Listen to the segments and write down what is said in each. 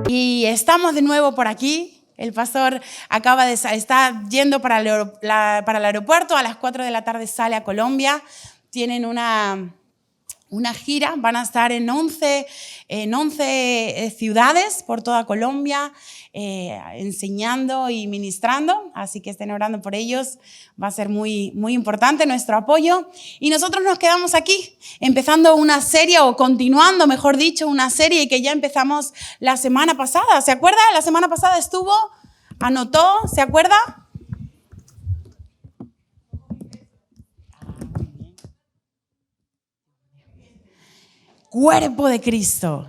Y estamos de nuevo por aquí. El pastor está yendo para el aeropuerto. A las 4 de la tarde sale a Colombia. Tienen una gira. Van a estar en 11 ciudades por toda Colombia, enseñando y ministrando. Así que estén orando por ellos. Va a ser muy, muy importante nuestro apoyo. Y nosotros nos quedamos aquí, empezando una serie, o continuando, mejor dicho, una serie que ya empezamos la semana pasada. ¿Se acuerda? La semana pasada anotó, ¿se acuerda? Cuerpo de Cristo.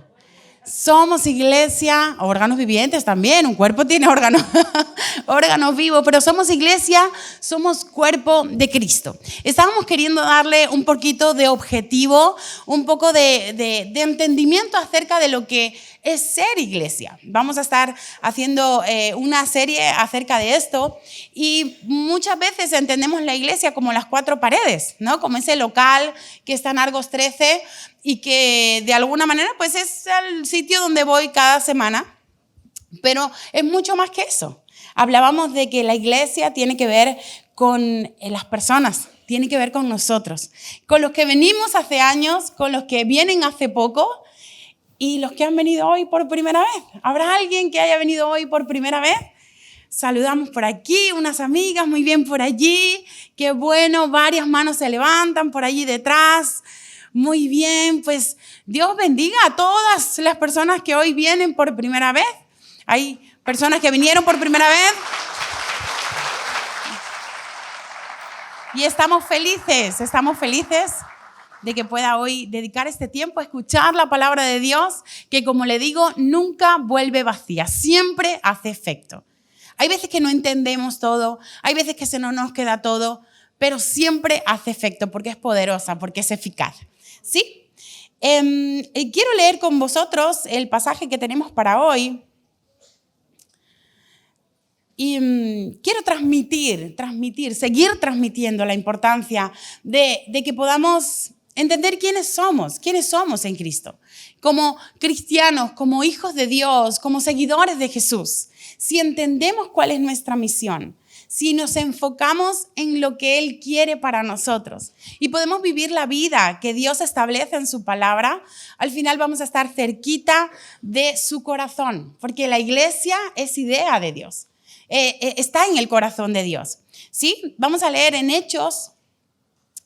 Somos iglesia, órganos vivientes también, un cuerpo tiene órganos vivos, pero somos iglesia, somos cuerpo de Cristo. Estábamos queriendo darle un poquito de objetivo, un poco de entendimiento acerca de lo que es ser iglesia. Vamos a estar haciendo una serie acerca de esto y muchas veces entendemos la iglesia como las 4 paredes, ¿no? Como ese local que está en Argos 13 y que de alguna manera pues es el sitio donde voy cada semana, pero es mucho más que eso. Hablábamos de que la iglesia tiene que ver con las personas, tiene que ver con nosotros, con los que venimos hace años, con los que vienen hace poco y los que han venido hoy por primera vez. ¿Habrá alguien que haya venido hoy por primera vez? Saludamos por aquí, unas amigas, muy bien por allí. Qué bueno, varias manos se levantan por allí detrás. Muy bien, pues Dios bendiga a todas las personas que hoy vienen por primera vez. Hay personas que vinieron por primera vez. Y estamos felices de que pueda hoy dedicar este tiempo a escuchar la palabra de Dios, que como le digo, nunca vuelve vacía, siempre hace efecto. Hay veces que no entendemos todo, hay veces que se nos queda todo, pero siempre hace efecto porque es poderosa, porque es eficaz. ¿Sí? Quiero leer con vosotros el pasaje que tenemos para hoy. Y quiero seguir transmitiendo la importancia de que podamos entender quiénes somos en Cristo. Como cristianos, como hijos de Dios, como seguidores de Jesús. Si entendemos cuál es nuestra misión, si nos enfocamos en lo que Él quiere para nosotros y podemos vivir la vida que Dios establece en su palabra, al final vamos a estar cerquita de su corazón, porque la iglesia es idea de Dios, está en el corazón de Dios. ¿Sí? Vamos a leer en Hechos,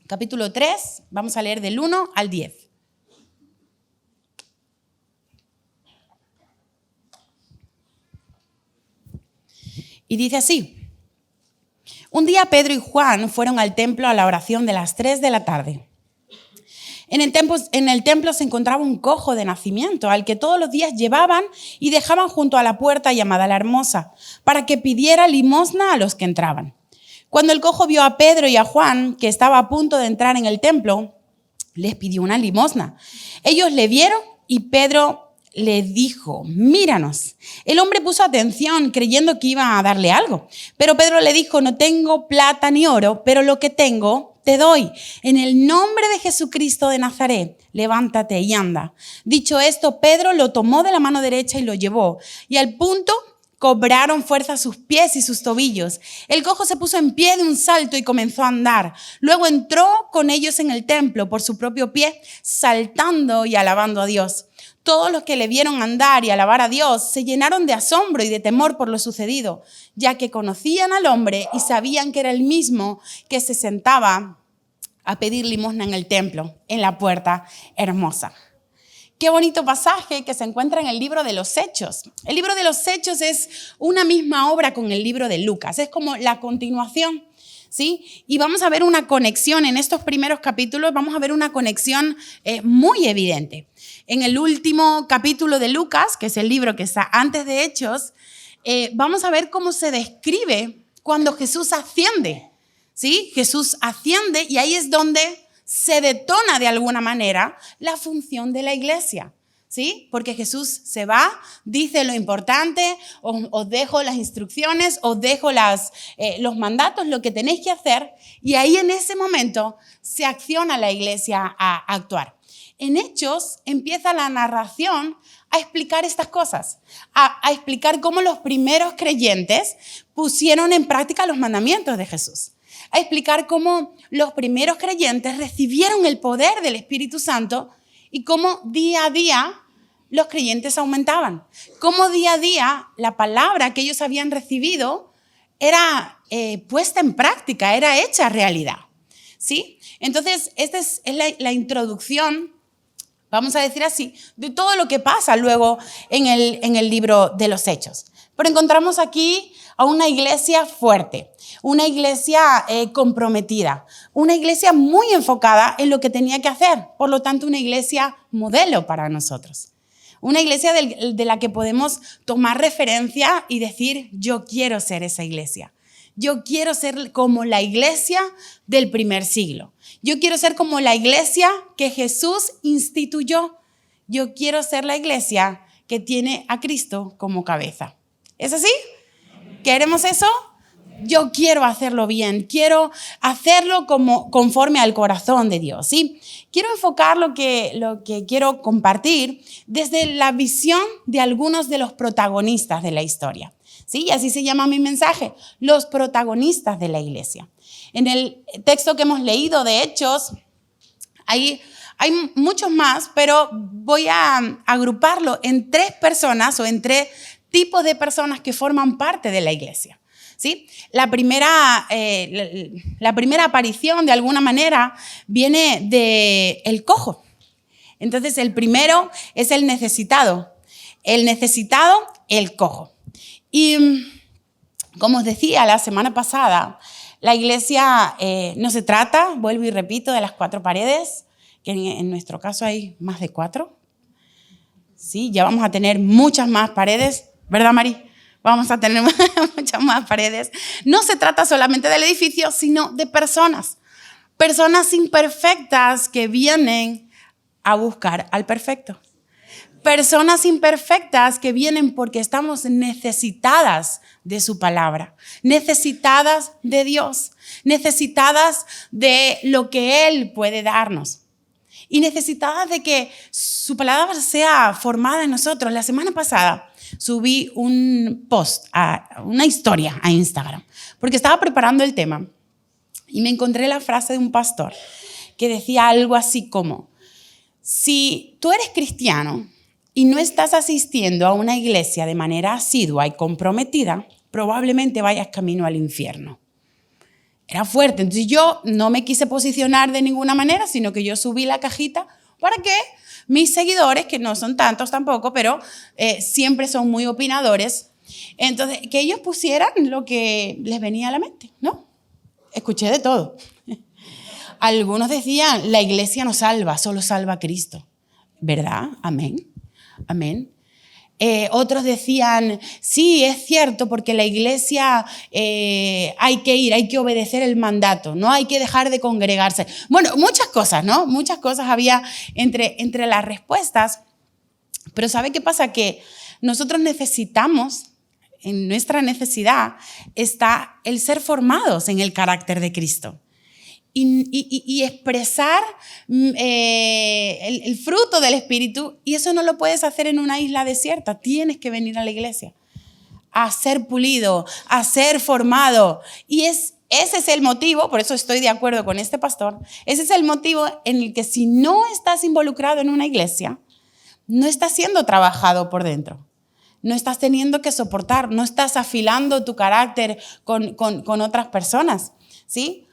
capítulo 3, vamos a leer del 1 al 10. Y dice así: un día Pedro y Juan fueron al templo a la oración de las 3 de la tarde. En el templo se encontraba un cojo de nacimiento al que todos los días llevaban y dejaban junto a la puerta llamada La Hermosa para que pidiera limosna a los que entraban. Cuando el cojo vio a Pedro y a Juan, que estaba a punto de entrar en el templo, les pidió una limosna. Ellos le vieron y Pedro le dijo: míranos. El hombre puso atención creyendo que iba a darle algo. Pero Pedro le dijo: no tengo plata ni oro, pero lo que tengo te doy. En el nombre de Jesucristo de Nazaret, levántate y anda. Dicho esto, Pedro lo tomó de la mano derecha y lo llevó. Y al punto cobraron fuerza sus pies y sus tobillos. El cojo se puso en pie de un salto y comenzó a andar. Luego entró con ellos en el templo por su propio pie, saltando y alabando a Dios. Todos los que le vieron andar y alabar a Dios se llenaron de asombro y de temor por lo sucedido, ya que conocían al hombre y sabían que era el mismo que se sentaba a pedir limosna en el templo, en la puerta hermosa. Qué bonito pasaje que se encuentra en el libro de los Hechos. El libro de los Hechos es una misma obra con el libro de Lucas, es como la continuación, ¿sí? Y vamos a ver una conexión en estos primeros capítulos, vamos a ver una conexión muy evidente. En el último capítulo de Lucas, que es el libro que está antes de Hechos, vamos a ver cómo se describe cuando Jesús asciende, ¿sí? Jesús asciende y ahí es donde se detona de alguna manera la función de la iglesia, ¿sí? Porque Jesús se va, dice lo importante, os dejo las instrucciones, os dejo los mandatos, lo que tenéis que hacer, y ahí en ese momento se acciona la iglesia a actuar. En Hechos empieza la narración a explicar estas cosas, a explicar cómo los primeros creyentes pusieron en práctica los mandamientos de Jesús, a explicar cómo los primeros creyentes recibieron el poder del Espíritu Santo y cómo día a día los creyentes aumentaban, cómo día a día la palabra que ellos habían recibido era puesta en práctica, era hecha realidad, ¿sí? Entonces, esta es la introducción, vamos a decir así, de todo lo que pasa luego en el libro de los Hechos. Pero encontramos aquí a una iglesia fuerte, una iglesia comprometida, una iglesia muy enfocada en lo que tenía que hacer, por lo tanto una iglesia modelo para nosotros. Una iglesia de la que podemos tomar referencia y decir, yo quiero ser esa iglesia. Yo quiero ser como la iglesia del primer siglo. Yo quiero ser como la iglesia que Jesús instituyó. Yo quiero ser la iglesia que tiene a Cristo como cabeza. ¿Es así? ¿Queremos eso? Yo quiero hacerlo bien, quiero hacerlo conforme al corazón de Dios, ¿sí? Quiero enfocar lo que quiero compartir desde la visión de algunos de los protagonistas de la historia, ¿sí? Y así se llama mi mensaje, los protagonistas de la iglesia. En el texto que hemos leído de Hechos, hay muchos más, pero voy a agruparlo en 3 personas o en 3 tipos de personas que forman parte de la iglesia. ¿Sí? La primera aparición, de alguna manera, viene del cojo. Entonces, el primero es el necesitado, el cojo. Y como os decía la semana pasada, la iglesia no se trata, vuelvo y repito, de las 4 paredes, que en nuestro caso hay más de 4. Sí, ya vamos a tener muchas más paredes, ¿verdad, Mari? Vamos a tener muchas más paredes. No se trata solamente del edificio, sino de personas. Personas imperfectas que vienen a buscar al perfecto. Personas imperfectas que vienen porque estamos necesitadas de su palabra, necesitadas de Dios, necesitadas de lo que Él puede darnos y necesitadas de que su palabra sea formada en nosotros. La semana pasada subí un post, una historia a Instagram, porque estaba preparando el tema y me encontré la frase de un pastor que decía algo así como, si tú eres cristiano y no estás asistiendo a una iglesia de manera asidua y comprometida, probablemente vayas camino al infierno. Era fuerte, entonces yo no me quise posicionar de ninguna manera, sino que yo subí la cajita para que mis seguidores, que no son tantos tampoco, pero siempre son muy opinadores, entonces que ellos pusieran lo que les venía a la mente, ¿no? Escuché de todo. Algunos decían, la iglesia no salva, solo salva a Cristo. ¿Verdad? Amén. Amén. Otros decían, sí, es cierto, porque la iglesia hay que ir, hay que obedecer el mandato, no hay que dejar de congregarse. Bueno, muchas cosas, ¿no? Muchas cosas había entre las respuestas. Pero ¿sabe qué pasa? Que nosotros necesitamos, en nuestra necesidad, está el ser formados en el carácter de Cristo. Y expresar el fruto del Espíritu, y eso no lo puedes hacer en una isla desierta, tienes que venir a la iglesia a ser pulido, a ser formado, y ese es el motivo, por eso estoy de acuerdo con este pastor, ese es el motivo en el que si no estás involucrado en una iglesia, no estás siendo trabajado por dentro, no estás teniendo que soportar, no estás afilando tu carácter con otras personas, ¿sí?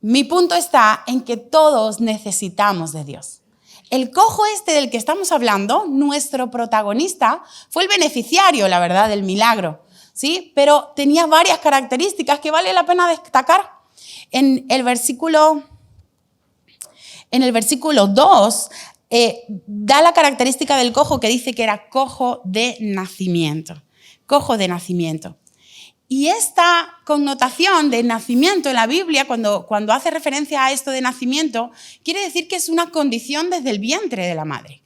Mi punto está en que todos necesitamos de Dios. El cojo este del que estamos hablando, nuestro protagonista, fue el beneficiario, la verdad, del milagro, ¿sí? Pero tenía varias características que vale la pena destacar. En el versículo 2 da la característica del cojo que dice que era cojo de nacimiento. Cojo de nacimiento. Y esta connotación de nacimiento en la Biblia, cuando hace referencia a esto de nacimiento, quiere decir que es una condición desde el vientre de la madre.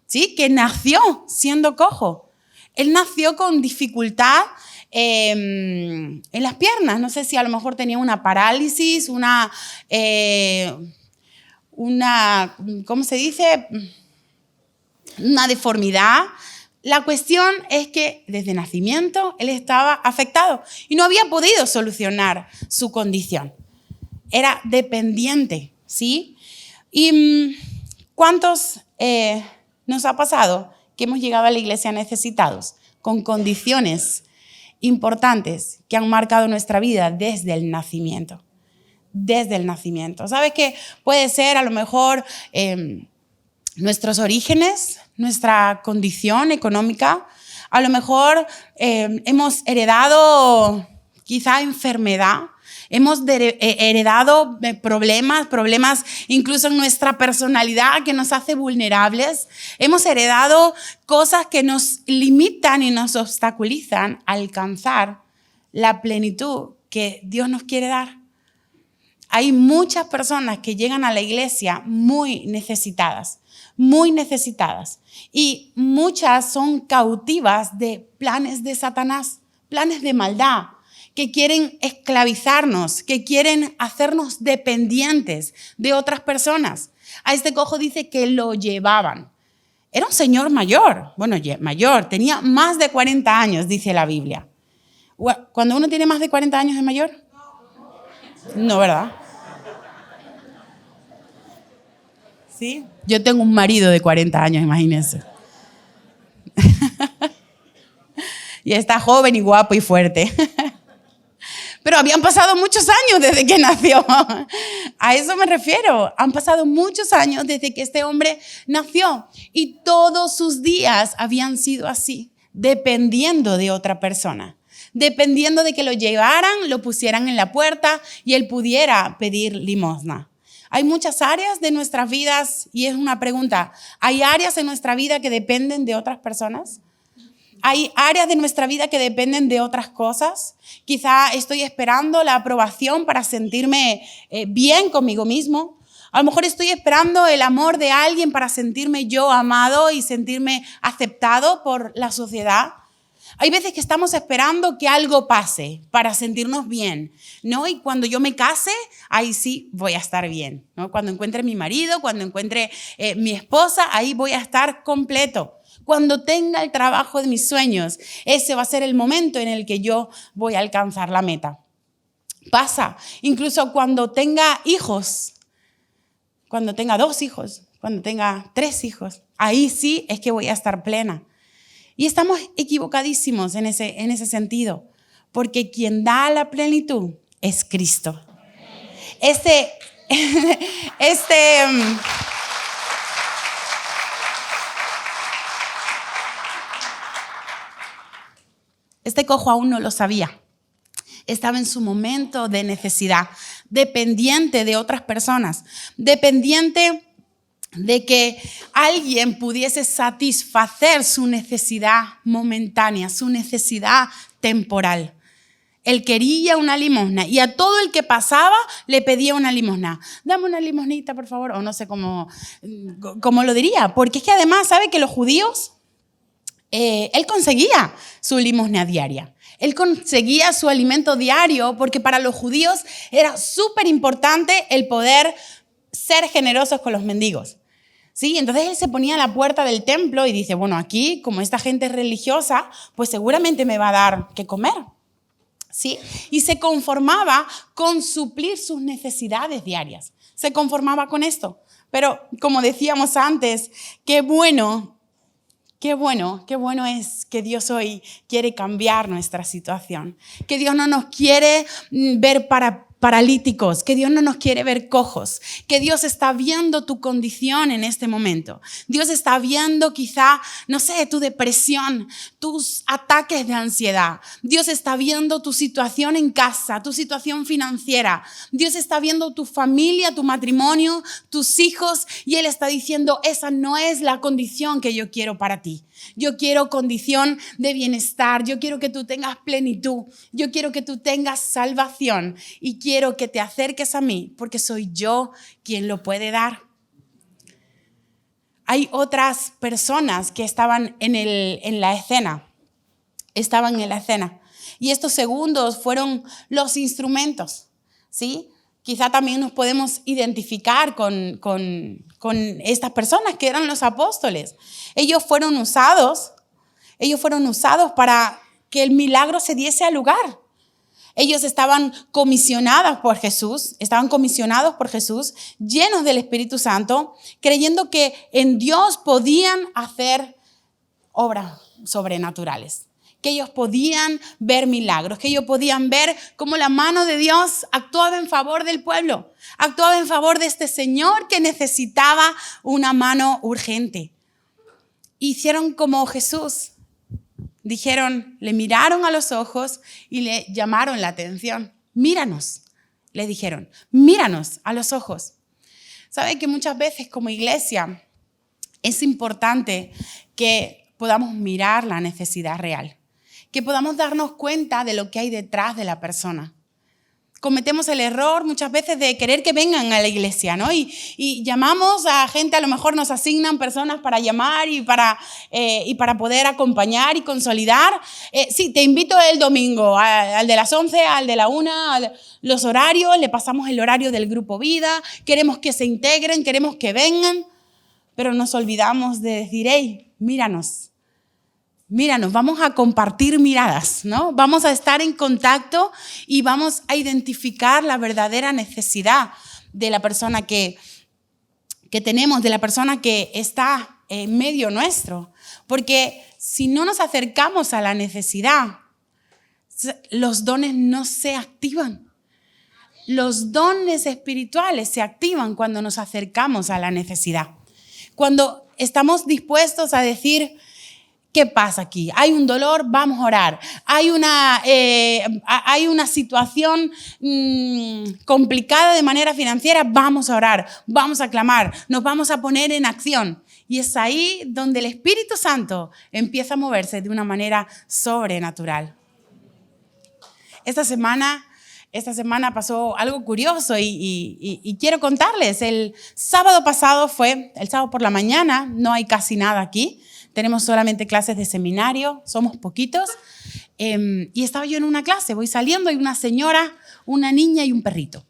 ¿sí? Que nació siendo cojo. Él nació con dificultad en las piernas. No sé si a lo mejor tenía una parálisis, ¿cómo se dice? Una deformidad. La cuestión es que desde nacimiento él estaba afectado y no había podido solucionar su condición. Era dependiente, ¿sí? ¿Y cuántos nos ha pasado que hemos llegado a la iglesia necesitados, con condiciones importantes que han marcado nuestra vida desde el nacimiento? Desde el nacimiento. ¿Sabes qué? Puede ser a lo mejor nuestros orígenes, nuestra condición económica. A lo mejor hemos heredado quizá enfermedad. Hemos heredado problemas incluso en nuestra personalidad que nos hace vulnerables. Hemos heredado cosas que nos limitan y nos obstaculizan a alcanzar la plenitud que Dios nos quiere dar. Hay muchas personas que llegan a la iglesia muy necesitadas. Y muchas son cautivas de planes de Satanás, planes de maldad, que quieren esclavizarnos, que quieren hacernos dependientes de otras personas. A este cojo dice que lo llevaban. Era un señor mayor, tenía más de 40 años, dice la Biblia. ¿Cuando uno tiene más de 40 años es mayor? No, ¿verdad? ¿Sí? Yo tengo un marido de 40 años, imagínense. Y está joven y guapo y fuerte. Pero habían pasado muchos años desde que nació. A eso me refiero. Han pasado muchos años desde que este hombre nació. Y todos sus días habían sido así, dependiendo de otra persona. Dependiendo de que lo llevaran, lo pusieran en la puerta y él pudiera pedir limosna. Hay muchas áreas de nuestras vidas, y es una pregunta, ¿hay áreas en nuestra vida que dependen de otras personas? ¿Hay áreas de nuestra vida que dependen de otras cosas? Quizá estoy esperando la aprobación para sentirme bien conmigo mismo. A lo mejor estoy esperando el amor de alguien para sentirme yo amado y sentirme aceptado por la sociedad. Hay veces que estamos esperando que algo pase para sentirnos bien, ¿no? Y cuando yo me case, ahí sí voy a estar bien, ¿no? Cuando encuentre mi marido, cuando encuentre mi esposa, ahí voy a estar completo. Cuando tenga el trabajo de mis sueños, ese va a ser el momento en el que yo voy a alcanzar la meta. Pasa, incluso cuando tenga hijos, cuando tenga 2 hijos, cuando tenga 3 hijos, ahí sí es que voy a estar plena. Y estamos equivocadísimos en ese sentido, porque quien da la plenitud es Cristo. Este cojo aún no lo sabía. Estaba en su momento de necesidad, dependiente de otras personas, dependiente de que alguien pudiese satisfacer su necesidad momentánea, su necesidad temporal. Él quería una limosna y a todo el que pasaba le pedía una limosna. Dame una limosnita, por favor, o no sé cómo lo diría, porque es que además, ¿sabe que los judíos, él conseguía su limosna diaria? Él conseguía su alimento diario porque para los judíos era súper importante el poder ser generosos con los mendigos. ¿Sí? Entonces él se ponía a la puerta del templo y dice, bueno, aquí, como esta gente es religiosa, pues seguramente me va a dar qué comer. ¿Sí? Y se conformaba con suplir sus necesidades diarias. Se conformaba con esto. Pero como decíamos antes, qué bueno es que Dios hoy quiere cambiar nuestra situación. Que Dios no nos quiere ver paralíticos, que Dios no nos quiere ver cojos, que Dios está viendo tu condición en este momento. Dios está viendo quizá, no sé, tu depresión, tus ataques de ansiedad. Dios está viendo tu situación en casa, tu situación financiera. Dios está viendo tu familia, tu matrimonio, tus hijos, y Él está diciendo, esa no es la condición que yo quiero para ti. Yo quiero condición de bienestar, yo quiero que tú tengas plenitud, yo quiero que tú tengas salvación y quiero que te acerques a mí porque soy yo quien lo puede dar. hay otras personas que estaban en la escena. Estaban en la escena. Y estos segundos fueron los instrumentos, ¿sí? Quizá también nos podemos identificar con estas personas que eran los apóstoles. Ellos fueron usados para que el milagro se diese al lugar. Ellos estaban comisionados por Jesús, llenos del Espíritu Santo, creyendo que en Dios podían hacer obras sobrenaturales, que ellos podían ver milagros, que ellos podían ver cómo la mano de Dios actuaba en favor del pueblo, actuaba en favor de este Señor que necesitaba una mano urgente. Hicieron como Jesús. Dijeron, le miraron a los ojos y le llamaron la atención. Míranos, le dijeron, míranos a los ojos. ¿Sabe que muchas veces como iglesia es importante que podamos mirar la necesidad real? Que podamos darnos cuenta de lo que hay detrás de la persona. Cometemos el error muchas veces de querer que vengan a la iglesia, ¿no? Y llamamos a gente, a lo mejor nos asignan personas para llamar y para poder acompañar y consolidar. Sí, te invito el domingo, al de las 11, al de la 1, los horarios, le pasamos el horario del grupo vida, queremos que se integren, queremos que vengan, pero nos olvidamos de decir, hey, míranos, vamos a compartir miradas, ¿no? Vamos a estar en contacto y vamos a identificar la verdadera necesidad de la persona que tenemos, de la persona que está en medio nuestro. Porque si no nos acercamos a la necesidad, los dones no se activan. Los dones espirituales se activan cuando nos acercamos a la necesidad. Cuando estamos dispuestos a decir, ¿qué pasa aquí? Hay un dolor, vamos a orar. Hay una situación complicada de manera financiera, vamos a orar, vamos a clamar, nos vamos a poner en acción. Y es ahí donde el Espíritu Santo empieza a moverse de una manera sobrenatural. Esta semana pasó algo curioso y quiero contarles. El sábado por la mañana, no hay casi nada aquí. Tenemos solamente clases de seminario, somos poquitos. Y estaba yo en una clase, voy saliendo, hay una señora, una niña y un perrito.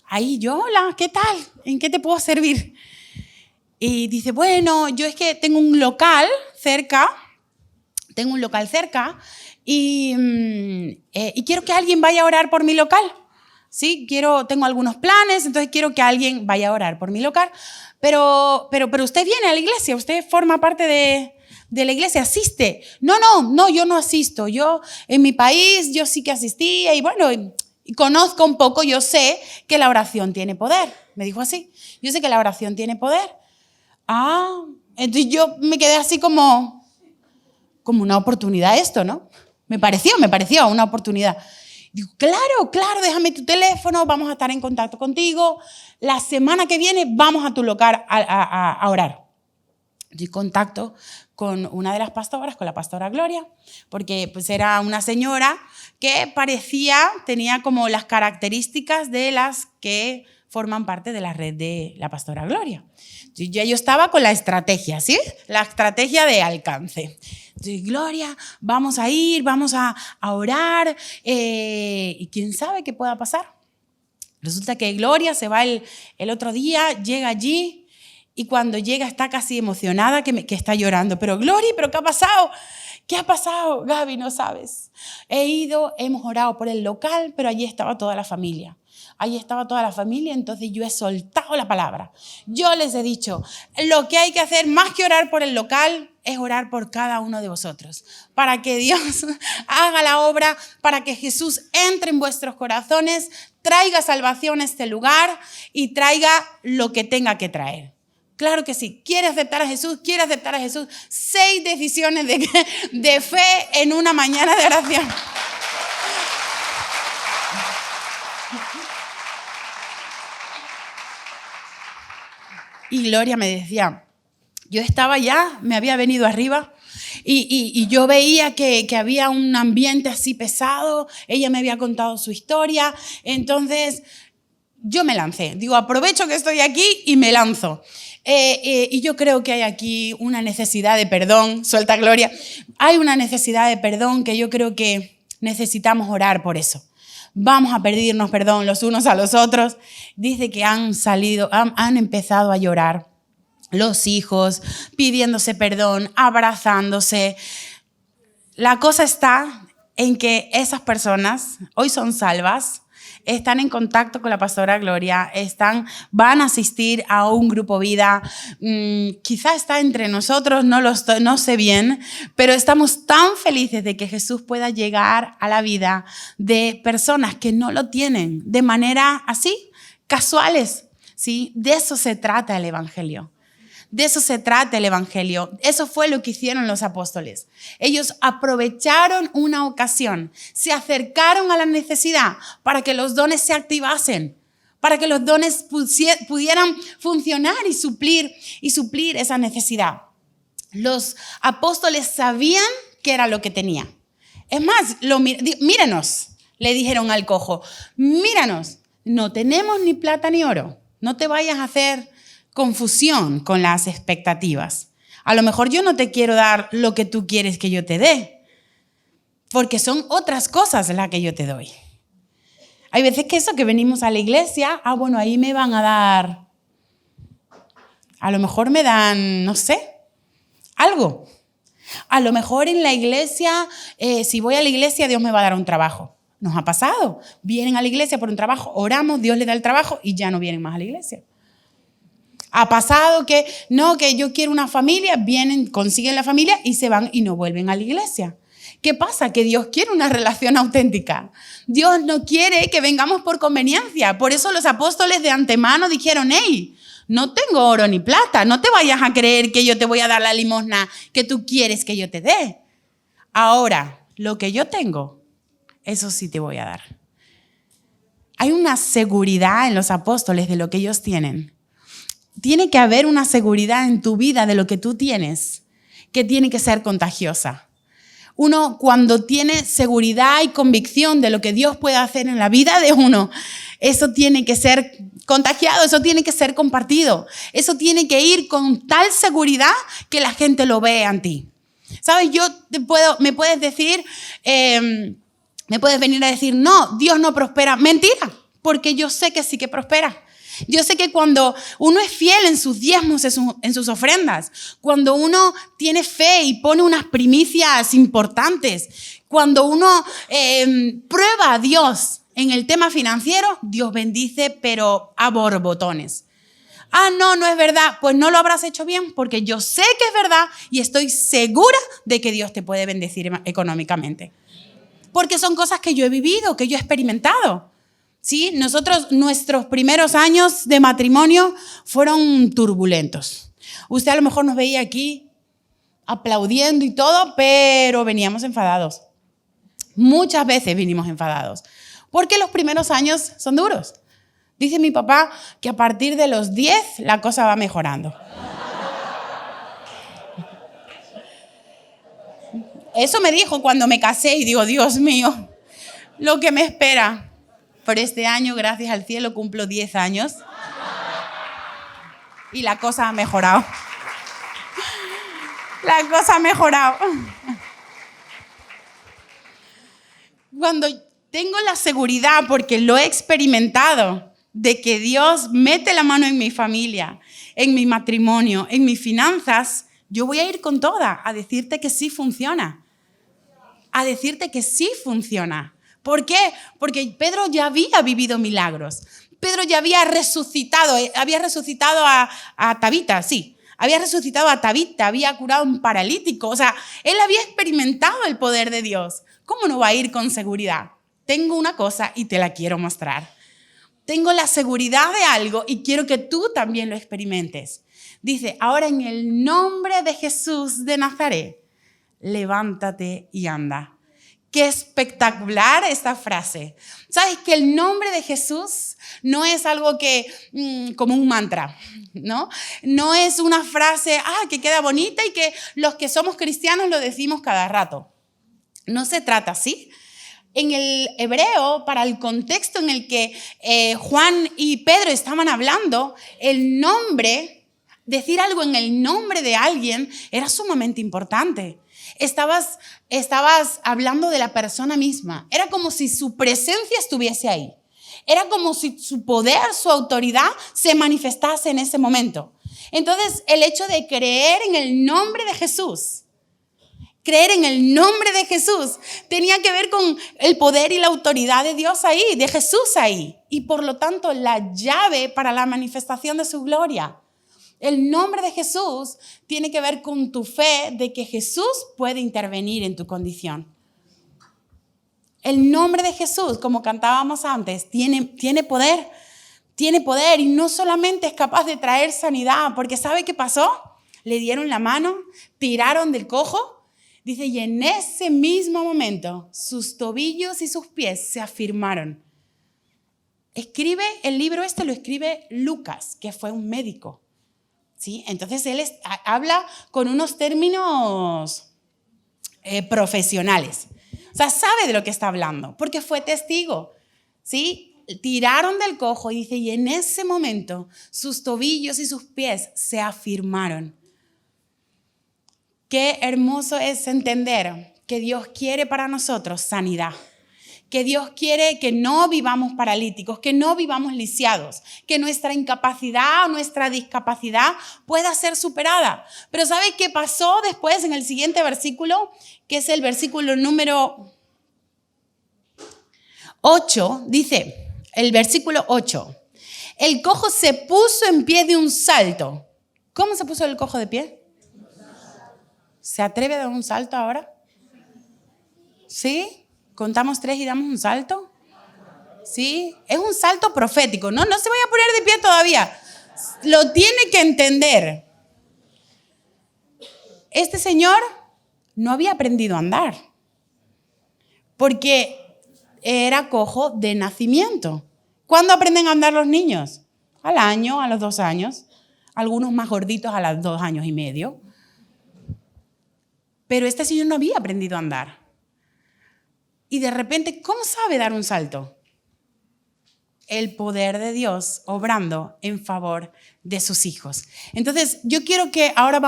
Ahí yo, hola, ¿qué tal? ¿En qué te puedo servir? Y dice, bueno, yo es que tengo un local cerca y quiero que alguien vaya a orar por mi local. Sí, tengo algunos planes, entonces quiero que alguien vaya a orar por mi local. Pero usted viene a la iglesia, usted forma parte de la iglesia, asiste. No, yo no asisto. Yo en mi país, yo sí que asistía y bueno, y conozco un poco, yo sé que la oración tiene poder. Me dijo así, yo sé que la oración tiene poder. Entonces yo me quedé así como una oportunidad esto, ¿no? Me pareció una oportunidad. Digo, claro, déjame tu teléfono, vamos a estar en contacto contigo. La semana que viene vamos a tu local a orar. Yo contacto con una de las pastoras, con la pastora Gloria, porque pues era una señora que tenía como las características de las que forman parte de la red de la pastora Gloria. Yo estaba con la estrategia, ¿sí? La estrategia de alcance. Entonces, Gloria, vamos a ir, vamos a orar y quién sabe qué pueda pasar. Resulta que Gloria se va el otro día, llega allí y cuando llega está casi emocionada que está llorando. Pero Gloria, ¿pero qué ha pasado? ¿Qué ha pasado? Gaby, no sabes. Hemos orado por el local, pero allí estaba toda la familia. Entonces yo he soltado la palabra. Yo les he dicho, lo que hay que hacer más que orar por el local es orar por cada uno de vosotros, para que Dios haga la obra, para que Jesús entre en vuestros corazones, traiga salvación a este lugar y traiga lo que tenga que traer. Claro que sí. ¿Quiere aceptar a Jesús? 6 decisiones de fe en una mañana de oración. Y Gloria me decía, yo estaba ya, me había venido arriba y yo veía que había un ambiente así pesado. Ella me había contado su historia, entonces yo me lancé. Digo, aprovecho que estoy aquí y me lanzo. Y yo creo que hay aquí una necesidad de perdón, suelta Gloria, hay una necesidad de perdón que yo creo que necesitamos orar por eso. Vamos a pedirnos perdón los unos a los otros. Dice que han empezado a llorar los hijos, pidiéndose perdón, abrazándose. La cosa está en que esas personas hoy son salvas, están en contacto con la pastora Gloria, van a asistir a un grupo vida, quizá está entre nosotros, no sé bien, pero estamos tan felices de que Jesús pueda llegar a la vida de personas que no lo tienen de manera así, casuales, ¿sí? De eso se trata el Evangelio. De eso se trata el Evangelio. Eso fue lo que hicieron los apóstoles. Ellos aprovecharon una ocasión, se acercaron a la necesidad para que los dones se activasen, para que los dones pudieran funcionar y suplir esa necesidad. Los apóstoles sabían qué era lo que tenía. Es más, míranos, le dijeron al cojo, míranos, no tenemos ni plata ni oro, no te vayas a hacer confusión con las expectativas. A lo mejor yo no te quiero dar lo que tú quieres que yo te dé, porque son otras cosas las que yo te doy. Hay veces que venimos a la iglesia, bueno, ahí me van a dar, a lo mejor me dan, no sé, algo. A lo mejor en la iglesia, si voy a la iglesia, Dios me va a dar un trabajo. Nos ha pasado. Vienen a la iglesia por un trabajo, oramos, Dios les da el trabajo y ya no vienen más a la iglesia. Ha pasado que yo quiero una familia, vienen, consiguen la familia y se van y no vuelven a la iglesia. ¿Qué pasa? Que Dios quiere una relación auténtica. Dios no quiere que vengamos por conveniencia. Por eso los apóstoles de antemano dijeron, hey, no tengo oro ni plata, no te vayas a creer que yo te voy a dar la limosna que tú quieres que yo te dé. Ahora, lo que yo tengo, eso sí te voy a dar. Hay una seguridad en los apóstoles de lo que ellos tienen. Tiene que haber una seguridad en tu vida de lo que tú tienes, que tiene que ser contagiosa. Uno, cuando tiene seguridad y convicción de lo que Dios puede hacer en la vida de uno, eso tiene que ser contagiado, eso tiene que ser compartido. Eso tiene que ir con tal seguridad que la gente lo vea en ti. ¿Sabes? Me puedes decir, me puedes venir a decir, no, Dios no prospera. Mentira, porque yo sé que sí que prospera. Yo sé que cuando uno es fiel en sus diezmos, en sus ofrendas, cuando uno tiene fe y pone unas primicias importantes, cuando uno prueba a Dios en el tema financiero, Dios bendice, pero a borbotones. No es verdad. Pues no lo habrás hecho bien, porque yo sé que es verdad y estoy segura de que Dios te puede bendecir económicamente. Porque son cosas que yo he vivido, que yo he experimentado. ¿Sí? Nuestros primeros años de matrimonio fueron turbulentos. Usted a lo mejor nos veía aquí aplaudiendo y todo, pero veníamos enfadados. Muchas veces vinimos enfadados, porque los primeros años son duros. Dice mi papá que a partir de los 10 la cosa va mejorando. Eso me dijo cuando me casé y digo, Dios mío, lo que me espera. Por este año, gracias al cielo, cumplo 10 años y la cosa ha mejorado. La cosa ha mejorado. Cuando tengo la seguridad, porque lo he experimentado, de que Dios mete la mano en mi familia, en mi matrimonio, en mis finanzas, yo voy a ir con toda a decirte que sí funciona. A decirte que sí funciona. ¿Por qué? Porque Pedro ya había vivido milagros. Pedro ya había resucitado a Tabita, sí. Había resucitado a Tabita, había curado a un paralítico. O sea, él había experimentado el poder de Dios. ¿Cómo no va a ir con seguridad? Tengo una cosa y te la quiero mostrar. Tengo la seguridad de algo y quiero que tú también lo experimentes. Dice, ahora en el nombre de Jesús de Nazaret, levántate y anda. Qué espectacular esta frase. ¿Sabes que el nombre de Jesús no es algo como un mantra, ¿no? No es una frase que queda bonita y que los que somos cristianos lo decimos cada rato. No se trata así. En el hebreo, para el contexto en el que Juan y Pedro estaban hablando, el nombre decir algo en el nombre de alguien era sumamente importante. Estabas hablando de la persona misma. Era como si su presencia estuviese ahí. Era como si su poder, su autoridad se manifestase en ese momento. Entonces, el hecho de creer en el nombre de Jesús, creer en el nombre de Jesús, tenía que ver con el poder y la autoridad de Dios ahí, de Jesús ahí. Y por lo tanto, la llave para la manifestación de su gloria. El nombre de Jesús tiene que ver con tu fe de que Jesús puede intervenir en tu condición. El nombre de Jesús, como cantábamos antes, tiene poder. Tiene poder y no solamente es capaz de traer sanidad, porque ¿sabe qué pasó? Le dieron la mano, tiraron del cojo. Dice, y en ese mismo momento sus tobillos y sus pies se afirmaron. Escribe el libro lo escribe Lucas, que fue un médico. ¿Sí? Entonces él habla con unos términos profesionales. O sea, sabe de lo que está hablando, porque fue testigo. ¿Sí? Tiraron del cojo y dice, y en ese momento sus tobillos y sus pies se afirmaron. Qué hermoso es entender que Dios quiere para nosotros sanidad. Que Dios quiere que no vivamos paralíticos, que no vivamos lisiados, que nuestra incapacidad o nuestra discapacidad pueda ser superada. Pero ¿sabe qué pasó después en el siguiente versículo? Que es el versículo número 8. Dice, el versículo 8. El cojo se puso en pie de un salto. ¿Cómo se puso el cojo de pie? ¿Se atreve a dar un salto ahora? ¿Sí? ¿Contamos 3 y damos un salto? ¿Sí? Es un salto profético. No se vaya a poner de pie todavía. Lo tiene que entender. Este señor no había aprendido a andar. Porque era cojo de nacimiento. ¿Cuándo aprenden a andar los niños? Al año, a los 2 años. Algunos más gorditos a los 2 años y medio. Pero este señor no había aprendido a andar. Y de repente, ¿cómo sabe dar un salto? El poder de Dios obrando en favor de sus hijos. Entonces, yo quiero que ahora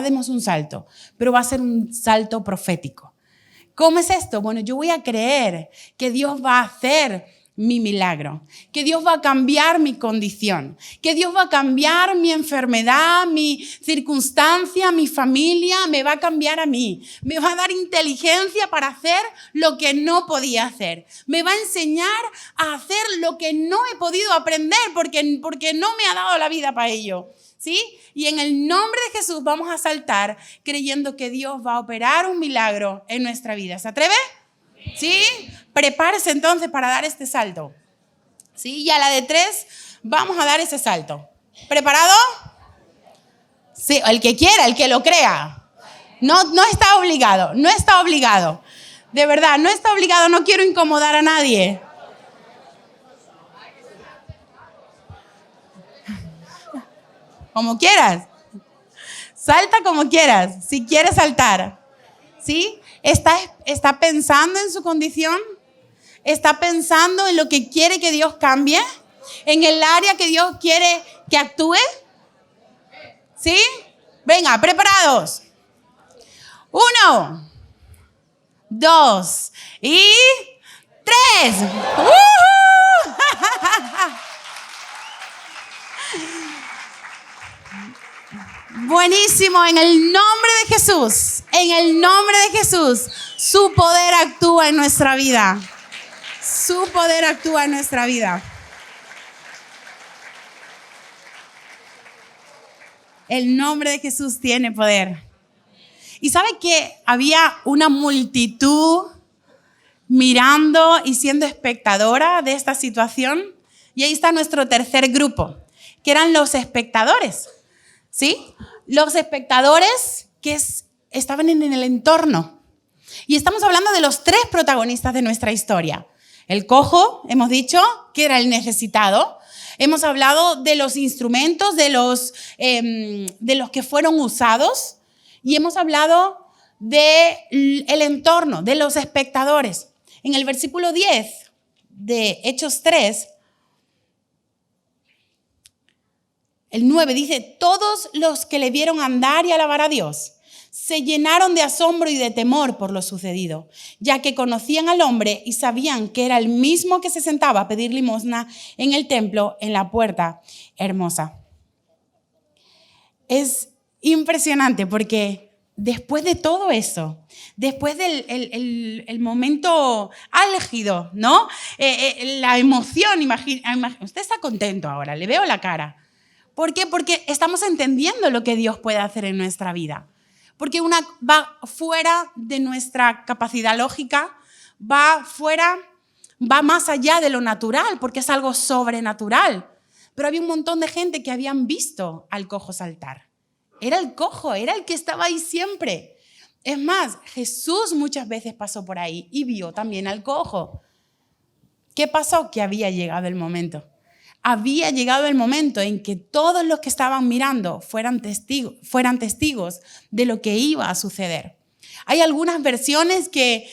demos un salto, pero va a ser un salto profético. ¿Cómo es esto? Bueno, yo voy a creer que Dios va a hacer mi milagro, que Dios va a cambiar mi condición, que Dios va a cambiar mi enfermedad, mi circunstancia, mi familia, me va a cambiar a mí, me va a dar inteligencia para hacer lo que no podía hacer, me va a enseñar a hacer lo que no he podido aprender porque no me ha dado la vida para ello. ¿Sí? Y en el nombre de Jesús vamos a saltar creyendo que Dios va a operar un milagro en nuestra vida. ¿Se atreve? ¿Sí? Prepárese entonces para dar este salto. ¿Sí? Y a la de 3 vamos a dar ese salto. ¿Preparado? Sí, el que quiera, el que lo crea. No está obligado, no está obligado. De verdad, no está obligado, no quiero incomodar a nadie. Como quieras. Salta como quieras, si quieres saltar. ¿Sí? ¿Está pensando en su condición? ¿Está pensando en lo que quiere que Dios cambie? ¿En el área que Dios quiere que actúe? ¿Sí? Venga, preparados. 1, 2 y 3. Buenísimo, en el nombre de Jesús, en el nombre de Jesús, su poder actúa en nuestra vida. Su poder actúa en nuestra vida. El nombre de Jesús tiene poder. ¿Y sabe que había una multitud mirando y siendo espectadora de esta situación? Y ahí está nuestro tercer grupo, que eran los espectadores. ¿Sí? Los espectadores que estaban en el entorno. Y estamos hablando de los 3 protagonistas de nuestra historia. El cojo, hemos dicho, que era el necesitado. Hemos hablado de los instrumentos, de los que fueron usados. Y hemos hablado del entorno, de los espectadores. En el versículo 10 de Hechos 3, El 9 dice, todos los que le vieron andar y alabar a Dios se llenaron de asombro y de temor por lo sucedido, ya que conocían al hombre y sabían que era el mismo que se sentaba a pedir limosna en el templo en la puerta hermosa. Es impresionante porque después de todo eso, después del el momento álgido, ¿no? La emoción, usted está contento ahora, le veo la cara. ¿Por qué? Porque estamos entendiendo lo que Dios puede hacer en nuestra vida. Porque va fuera de nuestra capacidad lógica, va más allá de lo natural, porque es algo sobrenatural. Pero había un montón de gente que habían visto al cojo saltar. Era el cojo, era el que estaba ahí siempre. Es más, Jesús muchas veces pasó por ahí y vio también al cojo. ¿Qué pasó? Que había llegado el momento. Había llegado el momento en que todos los que estaban mirando fueran testigos de lo que iba a suceder. Hay algunas versiones que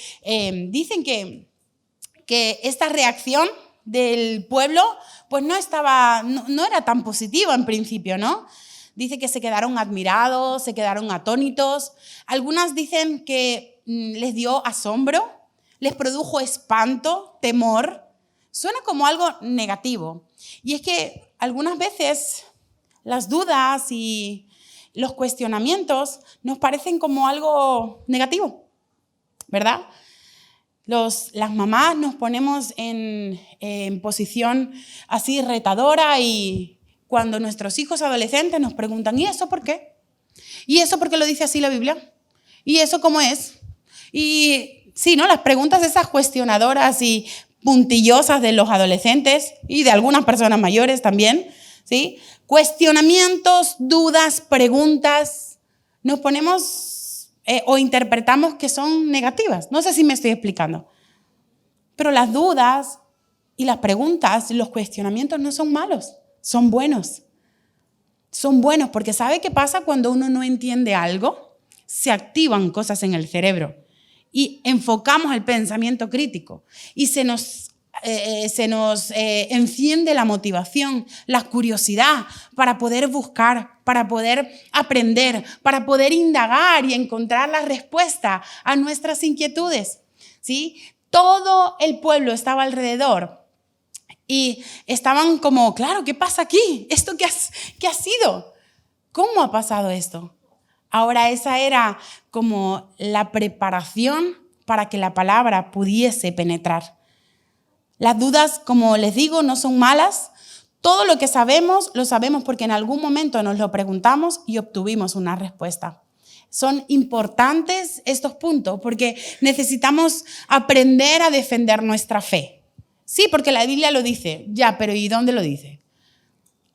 dicen que esta reacción del pueblo pues no era tan positiva en principio, ¿no? Dice que se quedaron admirados, se quedaron atónitos. Algunas dicen que les dio asombro, les produjo espanto, temor. Suena como algo negativo. Y es que algunas veces las dudas y los cuestionamientos nos parecen como algo negativo, ¿verdad? Las mamás nos ponemos en posición así retadora y cuando nuestros hijos adolescentes nos preguntan, ¿y eso por qué? ¿Y eso por qué lo dice así la Biblia? ¿Y eso cómo es? Y sí, ¿no? Las preguntas esas cuestionadoras y puntillosas de los adolescentes y de algunas personas mayores también, ¿sí? Cuestionamientos, dudas, preguntas, nos ponemos o interpretamos que son negativas. No sé si me estoy explicando. Pero las dudas y las preguntas, los cuestionamientos no son malos, son buenos. Son buenos porque ¿sabe qué pasa cuando uno no entiende algo? Se activan cosas en el cerebro. Y enfocamos el pensamiento crítico y se nos enciende la motivación, la curiosidad para poder buscar, para poder aprender, para poder indagar y encontrar la respuesta a nuestras inquietudes, ¿sí? Todo el pueblo estaba alrededor y estaban como, claro, ¿qué pasa aquí? ¿Esto qué ha sido? ¿Cómo ha pasado esto? Ahora esa era como la preparación para que la palabra pudiese penetrar. Las dudas, como les digo, no son malas. Todo lo que sabemos, lo sabemos porque en algún momento nos lo preguntamos y obtuvimos una respuesta. Son importantes estos puntos porque necesitamos aprender a defender nuestra fe. Sí, porque la Biblia lo dice. Ya, pero ¿y dónde lo dice?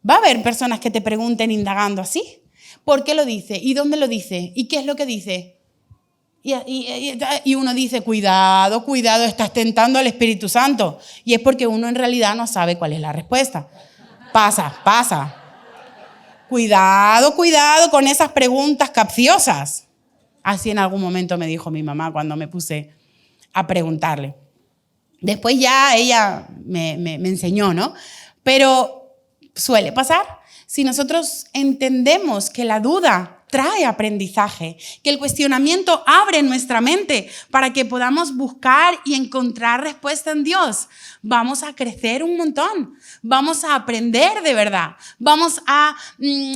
Va a haber personas que te pregunten indagando así. ¿Por qué lo dice? ¿Y dónde lo dice? ¿Y qué es lo que dice? Y uno dice, cuidado, estás tentando al Espíritu Santo. Y es porque uno en realidad no sabe cuál es la respuesta. Pasa. Cuidado con esas preguntas capciosas. Así en algún momento me dijo mi mamá cuando me puse a preguntarle. Después ya ella me enseñó, ¿no? Pero suele pasar. Si nosotros entendemos que la duda trae aprendizaje, que el cuestionamiento abre nuestra mente para que podamos buscar y encontrar respuesta en Dios, vamos a crecer un montón, vamos a aprender de verdad, vamos a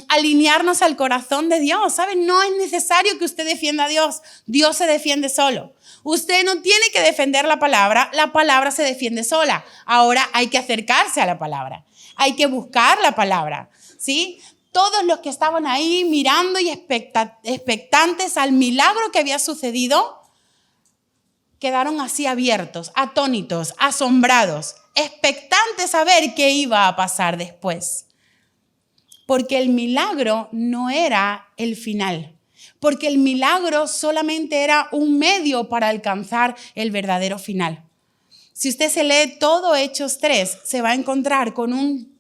alinearnos al corazón de Dios. ¿Saben? No es necesario que usted defienda a Dios, Dios se defiende solo. Usted no tiene que defender la palabra se defiende sola. Ahora hay que acercarse a la palabra, hay que buscar la palabra, ¿sí? Todos los que estaban ahí mirando y expectantes al milagro que había sucedido, quedaron así abiertos, atónitos, asombrados, expectantes a ver qué iba a pasar después. Porque el milagro no era el final, porque el milagro solamente era un medio para alcanzar el verdadero final. Si usted se lee todo Hechos 3, se va a encontrar con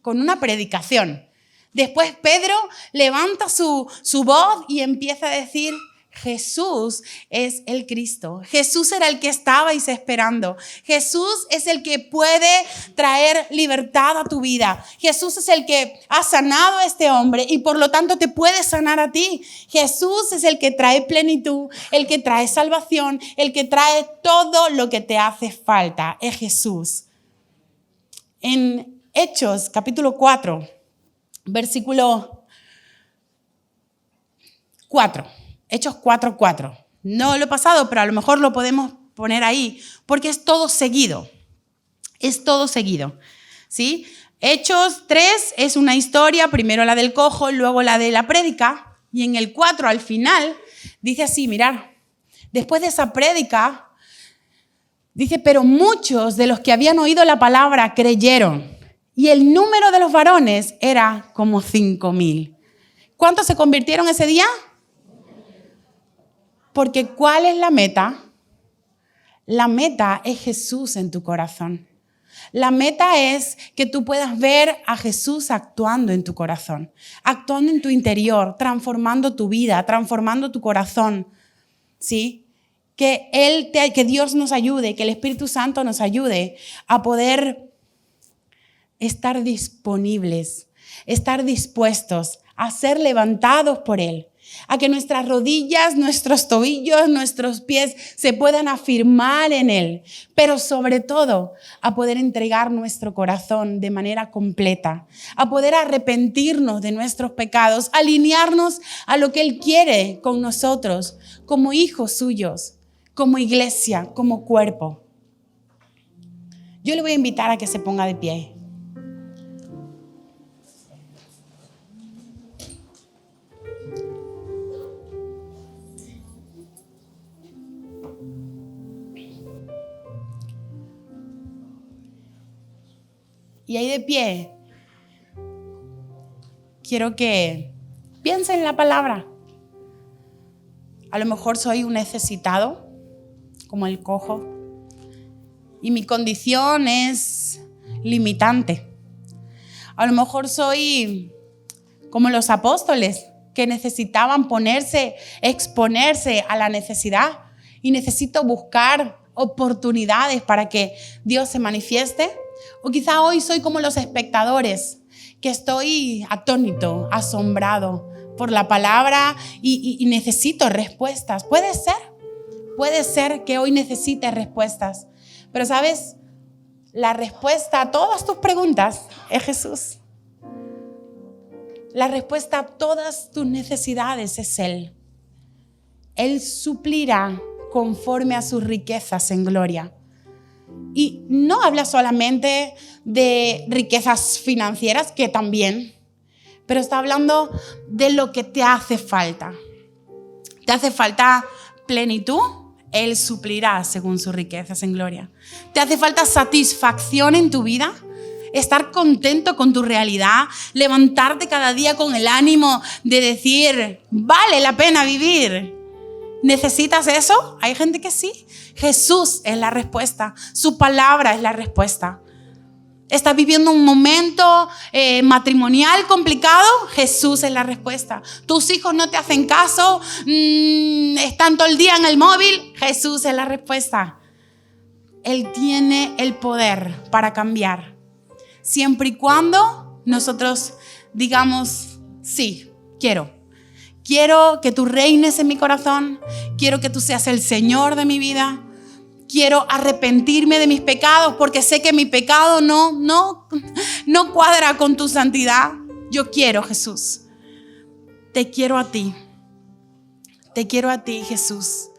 una predicación. Después Pedro levanta su voz y empieza a decir Jesús es el Cristo. Jesús era el que estabais esperando. Jesús es el que puede traer libertad a tu vida. Jesús es el que ha sanado a este hombre y por lo tanto te puede sanar a ti. Jesús es el que trae plenitud, el que trae salvación, el que trae todo lo que te hace falta. Es Jesús. En Hechos, capítulo 4, versículo 4. Hechos 4:4. No lo he pasado, pero a lo mejor lo podemos poner ahí, porque es todo seguido. Es todo seguido, ¿sí? Hechos 3 es una historia, primero la del cojo, luego la de la prédica, y en el 4 al final dice así, mirad, después de esa prédica, dice, pero muchos de los que habían oído la palabra creyeron, y el número de los varones era como 5,000. ¿Cuántos se convirtieron ese día? Porque ¿cuál es la meta? La meta es Jesús en tu corazón. La meta es que tú puedas ver a Jesús actuando en tu corazón, actuando en tu interior, transformando tu vida, transformando tu corazón, ¿sí? Que Dios nos ayude, que el Espíritu Santo nos ayude a poder estar disponibles, estar dispuestos a ser levantados por Él, a que nuestras rodillas, nuestros tobillos, nuestros pies se puedan afirmar en Él, pero sobre todo a poder entregar nuestro corazón de manera completa, a poder arrepentirnos de nuestros pecados, alinearnos a lo que Él quiere con nosotros, como hijos suyos, como iglesia, como cuerpo. Yo le voy a invitar a que se ponga de pie. Y ahí de pie, quiero que piensen en la palabra. A lo mejor soy un necesitado, como el cojo, y mi condición es limitante. A lo mejor soy como los apóstoles que necesitaban exponerse a la necesidad y necesito buscar oportunidades para que Dios se manifieste. O quizá hoy soy como los espectadores, que estoy atónito, asombrado por la palabra y necesito respuestas. Puede ser que hoy necesites respuestas. Pero ¿sabes? La respuesta a todas tus preguntas es Jesús. La respuesta a todas tus necesidades es Él. Él suplirá conforme a sus riquezas en gloria. Y no habla solamente de riquezas financieras, que también, pero está hablando de lo que te hace falta. ¿Te hace falta plenitud? Él suplirá según sus riquezas en gloria. ¿Te hace falta satisfacción en tu vida? Estar contento con tu realidad, levantarte cada día con el ánimo de decir, vale la pena vivir. ¿Necesitas eso? Hay gente que sí. Jesús es la respuesta. Su palabra es la respuesta. ¿Estás viviendo un momento matrimonial complicado? Jesús es la respuesta. ¿Tus hijos no te hacen caso? ¿Están todo el día en el móvil? Jesús es la respuesta. Él tiene el poder para cambiar. Siempre y cuando nosotros digamos, sí, quiero que tú reines en mi corazón, quiero que tú seas el Señor de mi vida, quiero arrepentirme de mis pecados porque sé que mi pecado no cuadra con tu santidad. Yo quiero, Jesús. Te quiero a ti, Jesús.